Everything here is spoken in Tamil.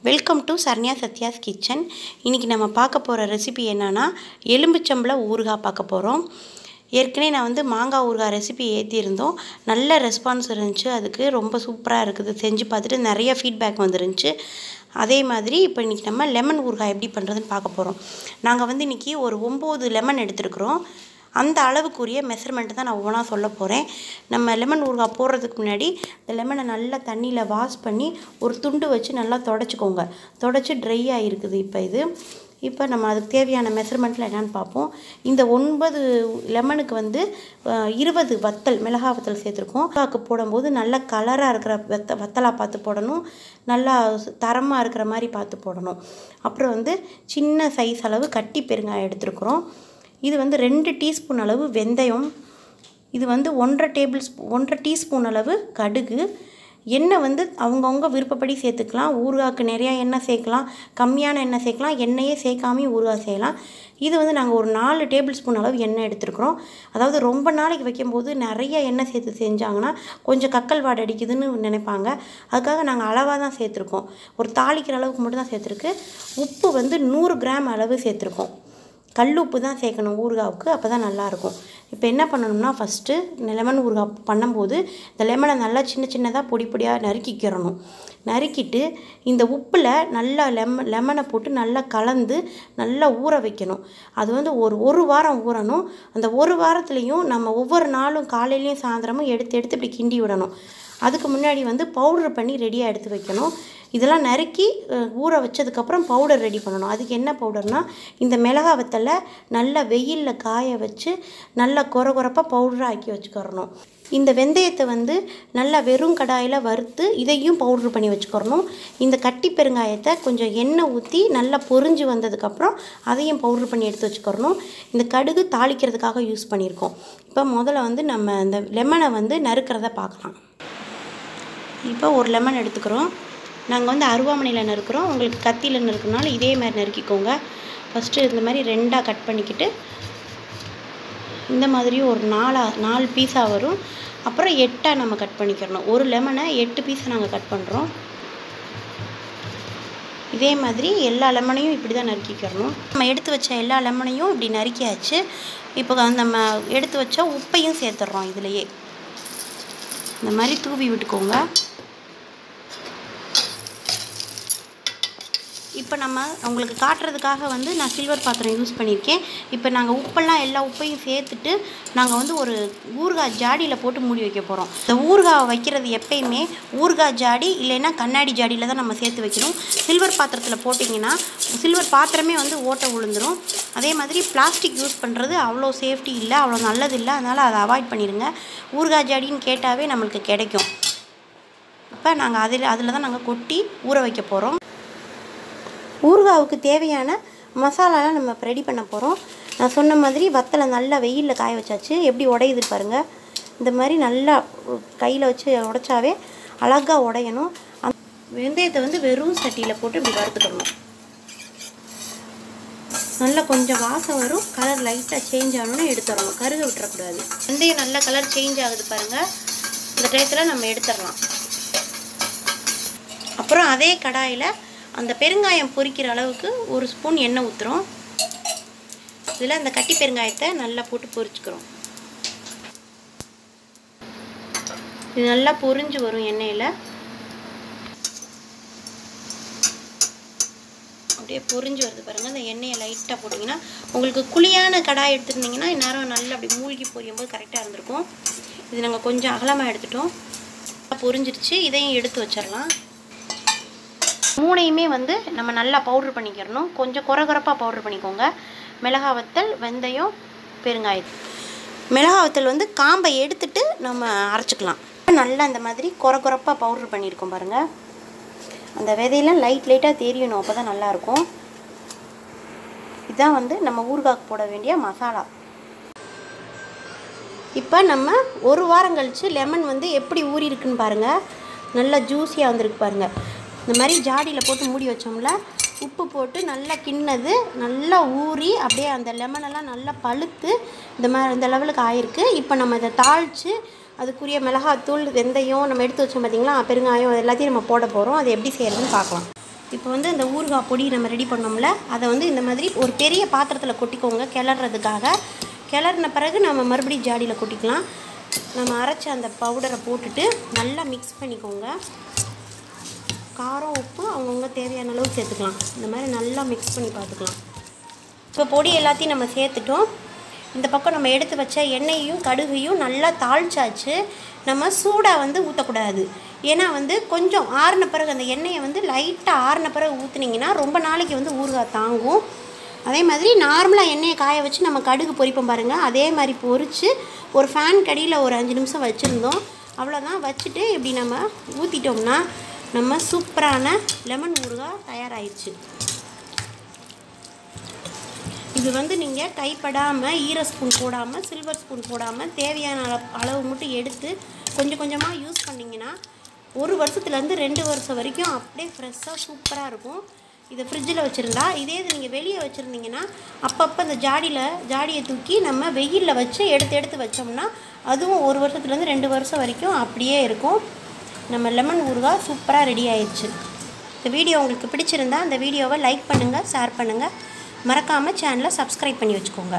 Welcome to Saranya Sathya's kitchen. இன்றைக்கி நம்ம பார்க்க போகிற ரெசிபி என்னென்னா எலும்புச்சம்பள ஊறுகாய் பார்க்க போகிறோம். ஏற்கனவே நான் மாங்காய் ஊறுகாய் ரெசிபி ஏற்றியிருந்தோம். நல்ல ரெஸ்பான்ஸ் இருந்துச்சு. அதுக்கு ரொம்ப சூப்பராக இருக்குது. செஞ்சு பார்த்துட்டு நிறைய ஃபீட்பேக் வந்துருந்துச்சு. அதே மாதிரி இப்போ இன்றைக்கி நம்ம லெமன் ஊறுகாய் எப்படி பண்ணுறதுன்னு பார்க்க போகிறோம். நாங்கள் இன்றைக்கி ஒரு 9 லெமன் எடுத்துருக்குறோம். அந்த அளவுக்குரிய மெஷர்மெண்ட்டு தான் நான் ஒவ்வொன்றா சொல்ல போகிறேன். நம்ம லெமன் ஊறுகாய் போடுறதுக்கு முன்னாடி இந்த லெமனை நல்லா தண்ணியில் வாஷ் பண்ணி ஒரு துண்டு வச்சு நல்லா தொடச்சிக்கோங்க. தொடச்சி ட்ரை ஆகிருக்குது. இப்போ நம்ம அதுக்கு தேவையான மெஷர்மெண்ட்டில் என்னென்னு பார்ப்போம். இந்த 9 லெமனுக்கு 20 வத்தல், மிளகா வத்தல் சேர்த்துருக்கோம். மிளகாக்கு போடும்போது நல்லா கலராக இருக்கிற வத்தலாக பார்த்து போடணும். நல்லா தரமாக இருக்கிற மாதிரி பார்த்து போடணும். அப்புறம் சின்ன சைஸ் அளவு கட்டி பெருங்காயம் எடுத்துருக்குறோம். இது 2 டீஸ்பூன் அளவு வெந்தயம். இது 1.5 டீஸ்பூன் அளவு கடுகு. எண்ணெய் அவங்கவுங்க விருப்பப்படி சேர்த்துக்கலாம். ஊறுகாய்க்கு நிறையா எண்ணெய் சேர்க்கலாம், கம்மியான எண்ணெய் சேர்க்கலாம், எண்ணெயே சேர்க்காமையும் ஊறுகாய் செய்யலாம். இது நாங்கள் ஒரு 4 டேபிள் ஸ்பூன் அளவு எண்ணெய் எடுத்துருக்குறோம். அதாவது ரொம்ப நாளைக்கு வைக்கும்போது நிறைய எண்ணெய் சேர்த்து செஞ்சாங்கன்னா கொஞ்சம் கக்கல் வாடை அடிக்குதுன்னு நினைப்பாங்க. அதுக்காக நாங்கள் அளவாக தான் சேர்த்துருக்கோம். ஒரு தாளிக்கிற அளவுக்கு மட்டும் தான் சேர்த்துருக்கு. உப்பு 100 கிராம் அளவு சேர்த்துருக்கோம். கல் உப்பு தான் சேர்க்கணும் ஊறுகாவுக்கு, அப்போ தான் நல்லாயிருக்கும். இப்போ என்ன பண்ணணும்னா, ஃபஸ்ட்டு லெமன் ஊறுகாய் பண்ணும்போது இந்த லெமனை நல்லா சின்ன சின்னதாக பொடி பொடியாக நறுக்கிட்டு இந்த உப்பில் நல்லா லெமனை போட்டு நல்லா கலந்து நல்லா ஊற வைக்கணும். அது ஒரு வாரம் ஊறணும். அந்த ஒரு வாரத்துலேயும் நம்ம ஒவ்வொரு நாளும் காலையிலையும் சாயந்தரமும் எடுத்து இப்படி கிண்டி விடணும். அதுக்கு முன்னாடி பவுடர் பண்ணி ரெடியாக எடுத்து வைக்கணும். இதெல்லாம் நறுக்கி ஊற வச்சதுக்கப்புறம் பவுடர் ரெடி பண்ணணும். அதுக்கு என்ன பவுடர்னால், இந்த மிளகா வத்தலை நல்லா வெயிலில் காய வச்சு நல்லா கொரப்பாக பவுடராக ஆக்கி வச்சுக்கிறணும். இந்த வெந்தயத்தை நல்லா வெறும் கடாயில் வறுத்து இதையும் பவுட்ரு பண்ணி வச்சுக்கிறணும். இந்த கட்டி பெருங்காயத்தை கொஞ்சம் எண்ணெய் ஊற்றி நல்லா பொரிஞ்சு வந்ததுக்கப்புறம் அதையும் பவுட்ரு பண்ணி எடுத்து வச்சுக்கிறணும். இந்த கடுகு தாளிக்கிறதுக்காக யூஸ் பண்ணியிருக்கோம். இப்போ முதல்ல நம்ம இந்த லெமனை நறுக்கிறத பார்க்கலாம். இப்போ ஒரு லெமன் எடுத்துக்கிறோம். நாங்கள் அருவாமனையில் நறுக்கிறோம். உங்களுக்கு கத்தியில் நறுக்கிறனால இதே மாதிரி நறுக்கிக்கோங்க. ஃபஸ்ட்டு இந்த மாதிரி 2ஆக கட் பண்ணிக்கிட்டு இந்த மாதிரி ஒரு 4 பீஸாக வரும். அப்புறம் 8ஆக நம்ம கட் பண்ணிக்கிறணும். ஒரு லெமனை 8 பீஸை நாங்கள் கட் பண்ணுறோம். இதே மாதிரி எல்லா லெமனையும் இப்படி தான் நறுக்கிக்கிறணும். நம்ம எடுத்து வச்ச எல்லா லெமனையும் இப்படி நறுக்கியாச்சு. இப்போ நம்ம எடுத்து வச்ச உப்பையும் சேர்த்துட்றோம். இதுலையே இந்த மாதிரி தூவி விட்டுக்கோங்க. இப்போ நம்ம உங்களுக்கு காட்டுறதுக்காக நான் சில்வர் பாத்திரம் யூஸ் பண்ணியிருக்கேன். இப்போ நாங்கள் உப்பெல்லாம் எல்லா உப்பையும் சேர்த்துட்டு நாங்கள் ஒரு ஊறுகாய் ஜாடியில் போட்டு மூடி வைக்க போகிறோம். இந்த ஊறுகாய் வைக்கிறது எப்பயுமே ஊறுகாய் ஜாடி இல்லைன்னா கண்ணாடி ஜாடியில் தான் நம்ம சேர்த்து வைக்கணும். சில்வர் பாத்திரத்தில் போட்டிங்கன்னா சில்வர் பாத்திரமே ஓட்டை விழுந்துடும். அதே மாதிரி பிளாஸ்டிக் யூஸ் பண்ணுறது அவ்வளோ சேஃப்டி இல்லை, அவ்வளோ நல்லது இல்லை. அதனால் அதை அவாய்ட் பண்ணிடுங்க. ஊறுகாய் ஜாடின்னு கேட்டாவே நம்மளுக்கு கிடைக்கும். இப்போ நாங்கள் அதில் தான் நாங்கள் கொட்டி ஊற வைக்க போகிறோம். ஊறுகாவுக்கு தேவையான மசாலாலாம் நம்ம ரெடி பண்ண போகிறோம். நான் சொன்ன மாதிரி வத்தலை நல்லா வெயிலில் காய வச்சாச்சு. எப்படி உடையுது பாருங்கள். இந்த மாதிரி நல்லா கையில் வச்சு உடைச்சாவே அழகாக உடையணும். அந்த வெந்தயத்தை வெறும் சட்டியில் போட்டு இப்படி வறுத்துக்கணும். நல்லா கொஞ்சம் வாசம் வரும். கலர் லைட்டாக சேஞ்ச் ஆகணும்னு எடுத்துடணும். கருக விட்டுறக்கூடாது. வெந்தயம் நல்லா கலர் சேஞ்ச் ஆகுது பாருங்கள். இந்த டயத்தில் நம்ம எடுத்துடலாம். அப்புறம் அதே கடாயில் அந்த பெருங்காயம் பொரிக்கிற அளவுக்கு 1 ஸ்பூன் எண்ணெய் ஊற்றுறோம். இதில் அந்த கட்டி பெருங்காயத்தை நல்லா போட்டு பொரிச்சுக்கிறோம். இது நல்லா பொரிஞ்சு வரும் எண்ணெயில். அப்படியே பொரிஞ்சு வருது பாருங்கள். அந்த எண்ணெயை லைட்டாக போட்டிங்கன்னா, உங்களுக்கு குழியான கடாய் எடுத்துருந்தீங்கன்னா இந்நேரம் நல்லா அப்படி மூழ்கி பொரியும் போது கரெக்டாக இருந்திருக்கும். இது நாங்கள் கொஞ்சம் அகலமாக எடுத்துட்டோம். பொரிஞ்சிருச்சு. இதையும் எடுத்து வச்சிடலாம். மூணையுமே நம்ம நல்லா பவுட்ரு பண்ணிக்கிறணும். கொஞ்சம் கொரப்பாக பவுட்ரு பண்ணிக்கோங்க. மிளகா வத்தல், வெந்தயம், பெருங்காயம். மிளகா வத்தல் காம்பை எடுத்துட்டு நம்ம அரைச்சிக்கலாம். நல்லா இந்த மாதிரி கொரப்பாக பவுட்ரு பண்ணியிருக்கோம் பாருங்கள். அந்த விதையெல்லாம் லைட்டாக தெரியணும். அப்போ தான் நல்லாயிருக்கும். இதுதான் நம்ம ஊறுகாய்க்கு போட வேண்டிய மசாலா. இப்போ நம்ம ஒரு வாரம் கழித்து லெமன் எப்படி ஊறி இருக்குன்னு பாருங்கள். நல்லா ஜூஸியாக வந்திருக்கு பாருங்கள். இந்த மாதிரி ஜாடியில் போட்டு மூடி வச்சோம்ல, உப்பு போட்டு நல்லா கிண்ணது நல்லா ஊறி அப்படியே அந்த லெமனெல்லாம் நல்லா பழுத்து இந்த லெவலுக்கு ஆயிருக்கு. இப்போ நம்ம இதை தாளித்து அதுக்குரிய மிளகாத்தூள், வெந்தயம் நம்ம எடுத்து வச்சோம் பார்த்திங்களா, பெருங்காயம் எல்லாத்தையும் நம்ம போட போகிறோம். அது எப்படி செய்கிறதுன்னு பார்க்கலாம். இப்போ வந்து இந்த ஊறுகாய் பொடி நம்ம ரெடி பண்ணோம்ல, அதை வந்து இந்த மாதிரி ஒரு பெரிய பாத்திரத்தில் கொட்டிக்கோங்க கிளறதுக்காக. கிளறின பிறகு நம்ம மறுபடியும் ஜாடியில் கொட்டிக்கலாம். நம்ம அரைச்ச அந்த பவுடரை போட்டுட்டு நல்லா மிக்ஸ் பண்ணிக்கோங்க. காரம் உப்பு அவங்கவுங்க தேவையான அளவு சேர்த்துக்கலாம். இந்த மாதிரி நல்லா மிக்ஸ் பண்ணி பார்த்துக்கலாம். இப்போ பொடி எல்லாத்தையும் நம்ம சேர்த்துட்டோம். இந்த பக்கம் நம்ம எடுத்து வச்ச எண்ணெயையும் கடுகையும் நல்லா தாளிச்சாச்சு. நம்ம சூடாக வந்து ஊற்றக்கூடாது. ஏன்னா வந்து கொஞ்சம் ஆறின பிறகு அந்த எண்ணெயை வந்து லைட்டாக ஆறின பிறகு ஊற்றுனீங்கன்னா ரொம்ப நாளைக்கு வந்து ஊறுகாய் தாங்கும். அதே மாதிரி நார்மலாக எண்ணெயை காய வச்சு நம்ம கடுகு பொரிப்போம் பாருங்கள், அதே மாதிரி பொரித்து ஒரு ஃபேன் கடியில் ஒரு 5 நிமிஷம் வச்சுருந்தோம். அவ்வளோதான். வச்சுட்டு இப்படி நம்ம ஊற்றிட்டோம்னா நம்ம சூப்பரான லெமன் ஊறுகாய் தயாராகிடுச்சு. இது வந்து நீங்கள் கைப்படாமல் ஈர ஸ்பூன் போடாமல் சில்வர் ஸ்பூன் போடாமல் தேவையான அளவு மட்டும் எடுத்து கொஞ்சம் கொஞ்சமாக யூஸ் பண்ணிங்கன்னா 1 வருஷத்துலேருந்து 2 வருஷம் வரைக்கும் அப்படியே ஃப்ரெஷ்ஷாக சூப்பராக இருக்கும். இதை ஃப்ரிட்ஜில் வச்சுருந்தா, இதே இது நீங்கள் வெளியே வச்சுருந்தீங்கன்னா அப்பப்போ இந்த ஜாடியை தூக்கி நம்ம வெயிலில் வச்சு எடுத்து வச்சோம்னா அதுவும் 1 வருஷத்துலேருந்து 2 வருஷம் வரைக்கும் அப்படியே இருக்கும். நம்ம லெமன் ஊறுகாய் சூப்பராக ரெடி ஆயிடுச்சு. இந்த வீடியோ உங்களுக்கு பிடிச்சிருந்தா இந்த வீடியோவை லைக் பண்ணுங்கள், ஷேர் பண்ணுங்கள், மறக்காமல் சேனலை சப்ஸ்கிரைப் பண்ணி வச்சுக்கோங்க.